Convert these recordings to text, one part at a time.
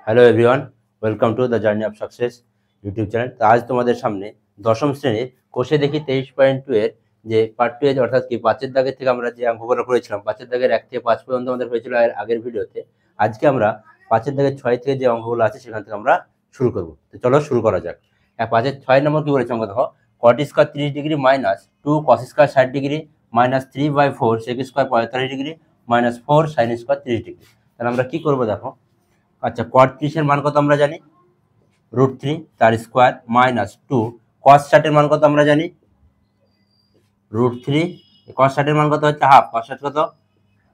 Hello everyone, welcome to the journey of success YouTube channel. তো আজ তোমাদের সামনে দশম শ্রেণীর কোষে দেখি 23.2 এর যে পার্ট 2 এর অর্থাৎ কি 5 এর দাগের থেকে আমরা যে অঙ্কগুলো করেছিলাম 5 এর দাগের 1 থেকে 5 পর্যন্ত আমাদের হয়েছিল এর আগের ভিডিওতে। আজকে আমরা 5 এর দাগের 6 থেকে যে অঙ্কগুলো আছে সেখান থেকে আমরা শুরু করব। তো চলো শুরু করা যাক। 5 এর 6 নম্বর কি বলেছে অঙ্ক দেখো, cot square 30 degree minus 2 cos square 60 degree minus 3/4 sec square 45 degree minus 4 sin square 30 degree. তাহলে আমরা কি করব দেখো। আচ্ছা, cot 30 এর মান কত আমরা জানি √3 তার স্কয়ার মাইনাস 2 cos 60 এর মান কত আমরা জানি √3 cos 60 এর মান কত হচ্ছে হাফ, cos 60 কত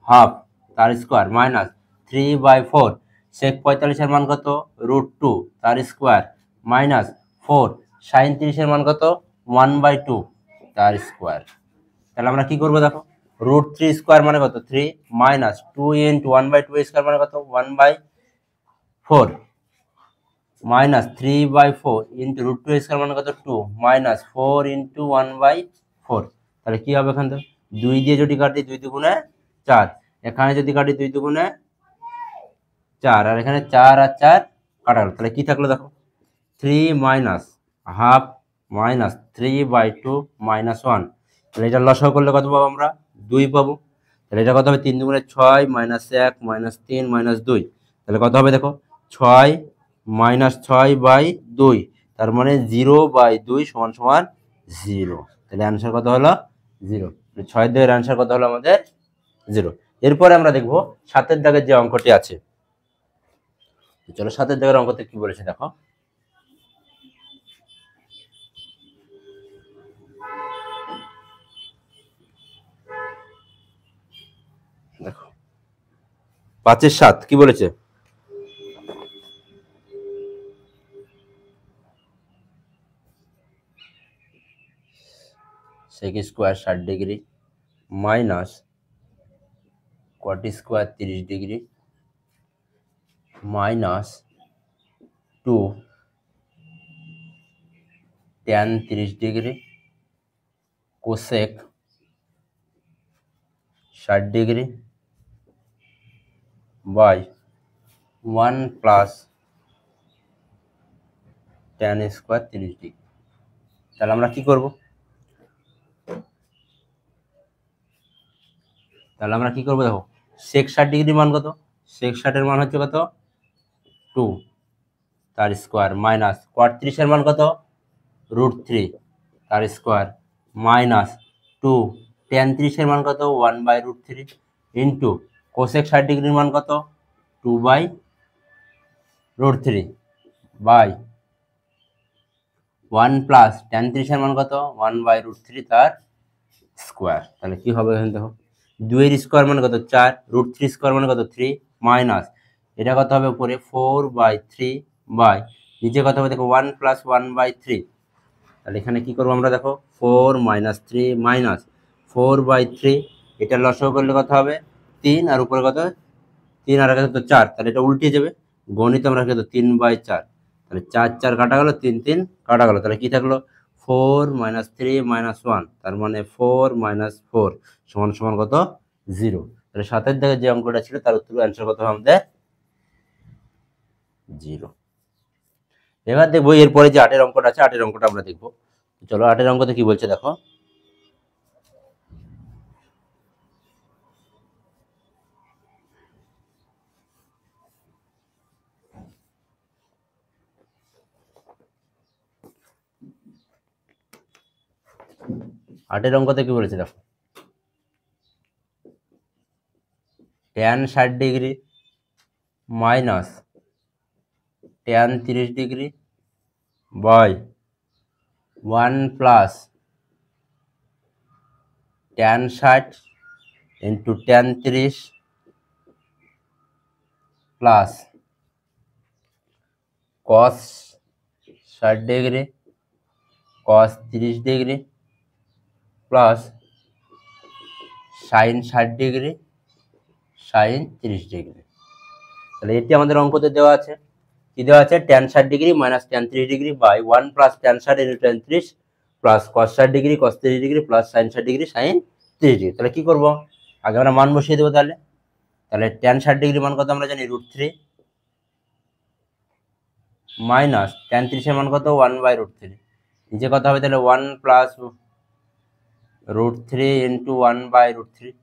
হাফ তার স্কয়ার মাইনাস 3/4 sec 45 এর মান কত √2 তার স্কয়ার মাইনাস 4 sin 30 এর মান কত 1/2 তার স্কয়ার। তাহলে আমরা কি করব দেখো, √3 স্কয়ার মানে কত 3 মাইনাস 2 * 1/2 স্কয়ার মানে কত 1/4 মাইনাস 3/4 ইন্টু √2 স্কয়ার মানে কত 2 মাইনাস 4 ইন্টু 1/4। তাহলে কি হবে এখান থেকে 2 দিয়ে যদি কাটি 2 দুগুণে 4, এখানে যদি কাটি 2 দুগুণে 4 আর এখানে 4 আর 4 কাটা গেল। তাহলে কি থাকলো দেখো 3 মাইনাস হাফ মাইনাস 3/2 মাইনাস 1। তাহলে এটা লসাগু করলে কত পাবো আমরা 2 পাবো। তাহলে এটা কত হবে 3 দুগুণে 6 মাইনাস 1 মাইনাস 3 মাইনাস 2। তাহলে কত হবে দেখো 6 মাইনাস 6/2 তার মানে 0/2 সমান সমান 0। তাহলে অ্যান্সার কত হলো 0। 6 এর অ্যান্সার কত হলো আমাদের 0। এরপরে আমরা দেখবো 7 এর দাগের যে অঙ্কটি আছে। চলো 7 এর দাগের অঙ্কতে কি বলেছে দেখো, দেখো 5 এর 7 কি বলেছে, sec square 60 degree minus cot square 30 degree minus 2 tan 30 degree cosec 60 degree by 1 plus tan square 30 degree. তাহলে আমরা কি করব, দেখো sec 60 ডিগ্রি মান কত, sec 60 এর মান হচ্ছে কত 2 তার স্কয়ার মাইনাস cot 30 এর মান কত √3 তার স্কয়ার মাইনাস 2 tan 30 এর মান কত 1/√3 ইন্টু cosec 60 ডিগ্রির মান কত 2/√3 বাই 1 প্লাস tan 30 এর মান কত 1/√3 তার স্কয়ার। তাহলে কি হবে এখানে দেখো 2 এর স্কয়ার মানে কত 4, √3 স্কয়ার মানে কত 3 মাইনাস এটা কত হবে উপরে 4/3 বাই নিচে কত হবে দেখো 1 প্লাস 1/3। তাহলে এখানে কি করবো আমরা দেখো 4 মাইনাস 3 মাইনাস 4/3, এটা লসাগু করলে কত হবে 3 আর উপরে কত 3 আর কত 4, তাহলে এটা উল্টে যাবে গণিত আমরা কত 3/4। তাহলে 4 4 কাটা গেল 3 3 কাটা গেল। তাহলে কি থাকলো 4 মাইনাস 3 মাইনাস 1 তার মানে 4 মাইনাস 4 সমান সমান কত 0। তাহলে 7 এর দাগে যে অঙ্কটা ছিল তার উত্তর অ্যান্সার কত হবে আমাদের 0। এবার দেখবো এরপরে যে 8 এর অঙ্কটা আছে 8 এর অঙ্কটা আমরা দেখবো। চলো 8 এর অঙ্কতে কি বলছে দেখো, 8 এর অঙ্কতে কি বলেছে দেখো tan 60 degree minus tan 30 degree by 1 plus tan 60 into tan 30 plus cos 60 degree cos 30 degree plus sin 60 degree sin 30 degree. তাহলে এটি আমাদের অঙ্কতে দেওয়া আছে, কি দেওয়া আছে tan 60 degree minus tan 30 degree by 1 plus tan 60 into tan 30 plus cos 60 degree cos 30 degree plus sin 60 degree sin 30 degree. তাহলে কি করব, আগে আমরা মান বসিয়ে দেবো। তাহলে tan 60 ডিগ্রি মান কত আমরা জানি √3 মাইনাস ট্যান 30-এর মান কত 1/√3, নিচে কত হবে তাহলে 1 প্লাস √3 ইন্টু 1/√3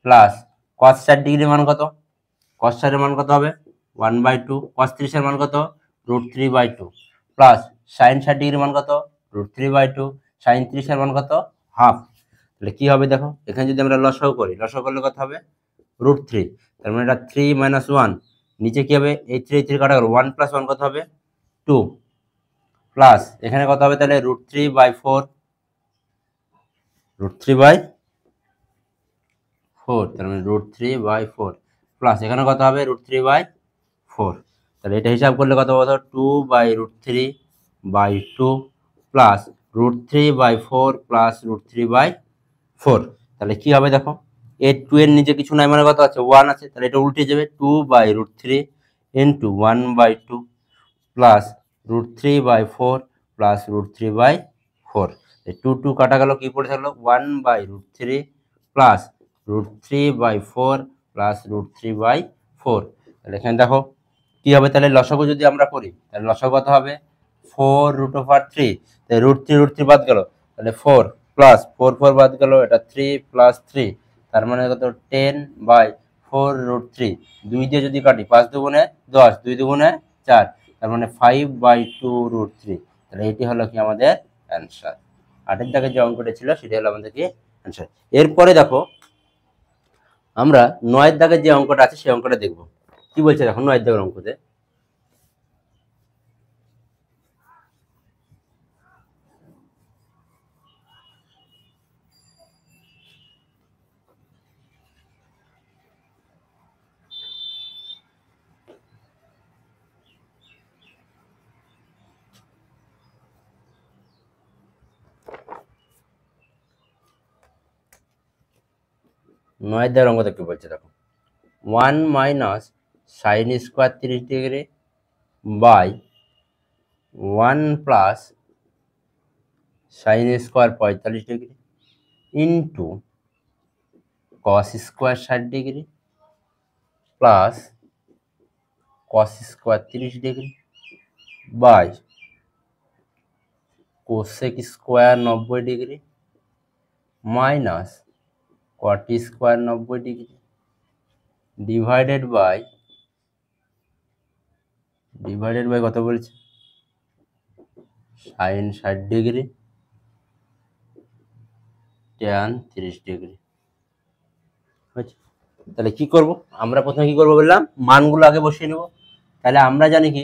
প্লাস cos 60 মান কত, cos 60 এর মান কত হবে 1/2, cos 30-এর মান কত √3/2 প্লাস sin 60 মান কত √3/2, sin 30-এর মান কত হাফ। তাহলে কি হবে দেখো, এখানে যদি আমরা লসাগু করি, লসাগু করলে কত হবে √3, তার মানে এটা 3 - 1, নিচে কি হবে এই 3 3 কাটা গেল 1 + 1 কত হবে 2 প্লাস এখানে কত হবে তাহলে √3/4, √3/4, তার মানে √3/4 প্লাস এখানে কত হবে √3/4, তাহলে এটা হিসাব করলে কত হবে 2/√3/2 প্লাস √3/4 প্লাস √3/4, তাহলে কি হবে দেখো, এই 2 এর নিচে কিছু নাই মানে কত আছে 1 আছে, তাহলে এটা উল্টে যাবে 2/√3 ইন্টু 1/2 প্লাস √3/4 প্লাস √3/4, এই 2 2 কাটা গেল, কি পড়ে থাকলো 1/√3 প্লাস √3/4 প্লাস √3/4, তাহলে এখানে দেখো কি হবে, তাহলে লসাগু যদি আমরা করি তাহলে লসাগু কত হবে 4√3, তাহলে √3 বাদ গেল, তাহলে 4 প্লাস 4 4 বাদ গেল, এটা 3 প্লাস 3, তার মানে কত 10/4√3, 2 দিয়ে যদি কাটি 5 দুগুণে 10, 2 দুগুণে 4, তার মানে 5/2√3, তাহলে এটি হলো কি আমাদের অ্যান্সার। 8-এর দাগে যে অঙ্কটা ছিল সেটা হলো আমাদের কি অ্যান্সার। এরপরে দেখো আমরা 9-এর দাগে যে অঙ্কটা আছে সেই অঙ্কটা দেখব, কি বলছে দেখো 9-এর দাগের অঙ্কতে, নয়ের দাগের অঙ্ক দেখতে বলছে দেখো 1 minus sine square 30 by 1 plus sine square 45 into cos square 60 plus cos square 30 by cosec square 90 minus cot square 90 divided by কত বলছে সাইন 60 ট্যান 30, তাহলে কি করব, আমরা প্রথমে কি করব বললাম মানগুলো আগে বসিয়ে নেব। তাহলে আমরা জানি কি,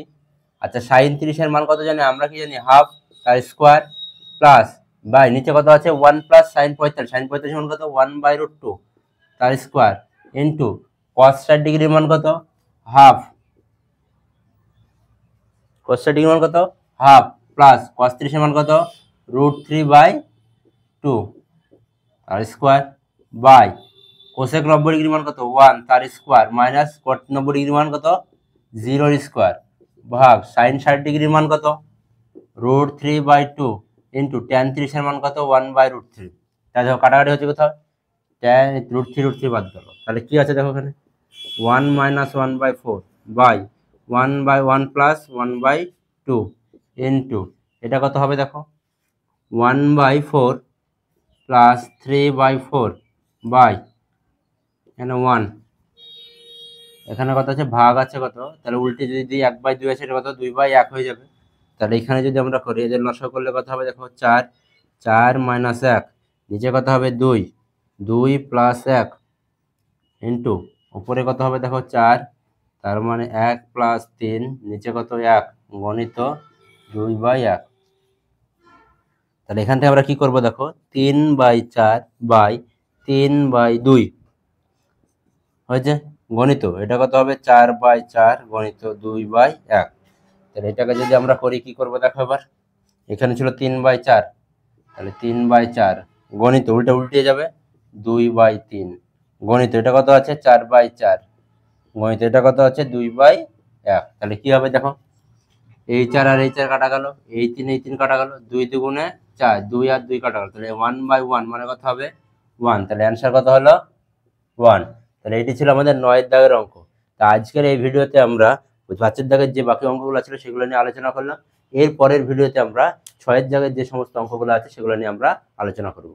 আচ্ছা সাইন 30-এর মান কত জানি, আমরা কি জানি হাফ তার স্কোয়ার প্লাস বাই নিচে কত আছে 1 প্লাস সাইন 45, সাইন 45 মান কত 1/√2 তার স্কোয়ার ইন্টু cos 60 মান কত হাফ, cos 60 মান কত হাফ প্লাস cos 30 মান কত √3/2 তার স্কোয়ার বাই কোসেক 90 মান কত 1 তার স্কোয়ার মাইনাস কট 90 মান কত 0 স্কোয়ার ভাগ সাইন 60 মান কত √3/2 ইন্টু ট্যান 30-এর মান কত 1/√3, তাহলে দেখো কাটাকাটি হচ্ছে কোথাও ট্যান √3 বাদ গেল, তাহলে কি আছে দেখো এখানে 1 মাইনাস 1/4 বাই 1/1 প্লাস 1/2 ইন্টু এটা কত হবে দেখো 1/4 প্লাস 3/4 বাই এখানে 1, এখানে কত আছে ভাগ আছে কত, তাহলে উল্টে যদি দিই 1/2 আছে এটা কত 2/1 হয়ে যাবে, তাহলে এখানে যদি আমরা করি এদের লসাগু করলে কত হবে দেখো 4 4 মাইনাস 1, নিচে কত হবে 2 2 প্লাস 1 ইন্টু উপরে কত হবে দেখো 4, তার মানে 1 প্লাস 3, নিচে কত 1 গণিত 2/1, তাহলে এখান থেকে আমরা কি করব দেখো 3/4 বাই 3/2 হয়েছে গণিত, এটা কত হবে 4/4 গণিত 2/1, তাহলে এটাকে যদি আমরা করি কি করব দেখো এবার, এখানে ছিল 3/4, তাহলে 3/4 গণিত উল্টে যাবে 2/3 গণিত এটা কত আছে 4/4 গণিত এটা কত আছে 2/1, তাহলে কি হবে দেখো এই 4 আর এই 4 কাটা গেল, এই 3 কাটা গেল, 2 দুগুণে 4, 2 আর 2 কাটা গেল, তাহলে 1/1 মানে কত হবে 1, তাহলে অ্যান্সার কত হলো 1। তাহলে এটি ছিল আমাদের 9-এর দাগের অঙ্ক। তা আজকের এই ভিডিওতে আমরা ওই 5-এর দাগের যে বাকি অঙ্কগুলো ছিল সেগুলো নিয়ে আলোচনা করলাম। এর পরের ভিডিওতে আমরা 6-এর জায়গায় যে সমস্ত অঙ্কগুলো আছে সেগুলো নিয়ে আমরা আলোচনা করব।